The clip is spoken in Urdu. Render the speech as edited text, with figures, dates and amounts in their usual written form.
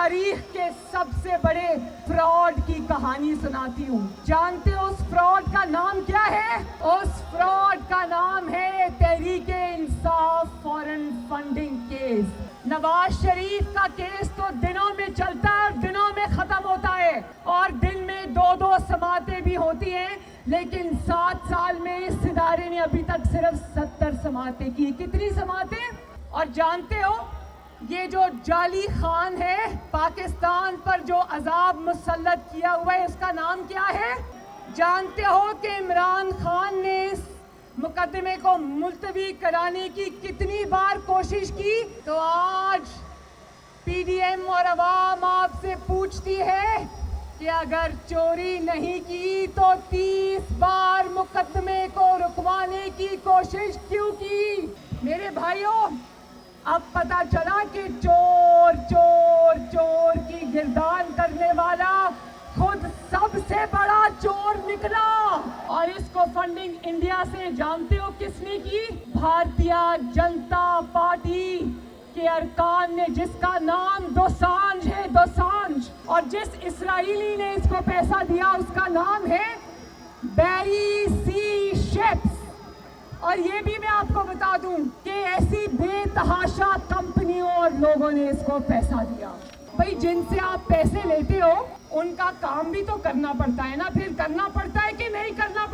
تاریخ کے سب سے بڑے فراڈ کی کہانی سناتی ہوں. جانتے ہو اس فراڈ کا نام کیا ہے؟ اس فراڈ کا نام ہے Tehreek Insaf foreign funding case. Nawaz Sharif کا کیس تو دنوں میں چلتا ہے اور دنوں میں ختم ہوتا ہے، اور دن میں 2 سماعتیں بھی ہوتی ہیں، لیکن 7 سال میں اس ادارے نے ابھی تک صرف 70 سماعتیں کی. کتنی سماعتیں؟ اور جانتے ہو یہ جو جعلی خان ہے، پاکستان پر جو عذاب مسلط کیا ہوا ہے، اس کا نام کیا ہے؟ جانتے ہو کہ عمران خان نے اس مقدمے کو ملتوی کرانے کی کتنی بار کوشش کی؟ تو آج پی ڈی ایم اور عوام آپ سے پوچھتی ہے کہ اگر چوری نہیں کی تو 30 بار مقدمے کو رکوانے کی کوشش کیوں کی؟ میرے بھائیوں، اب پتا چلا کہ چور چور چور کی گردان کرنے والا خود سب سے بڑا چور نکلا. اور اس کو فنڈنگ انڈیا سے جانتے ہو کس نے کی؟ بھارتیہ جنتا پارٹی کے ارکان نے، جس کا نام دوسانجھ ہے، دوسانجھ. اور جس اسرائیلی نے اس کو پیسہ دیا اس کا نام ہے بیری سی شیپس. اور یہ بھی میں آپ کو بتا دوں کہ ایسی بے تحاشا کمپنیوں اور لوگوں نے اس کو پیسہ دیا. بھائی جن سے آپ پیسے لیتے ہو ان کا کام بھی تو کرنا پڑتا ہے نا. پھر کرنا پڑتا ہے کہ نہیں کرنا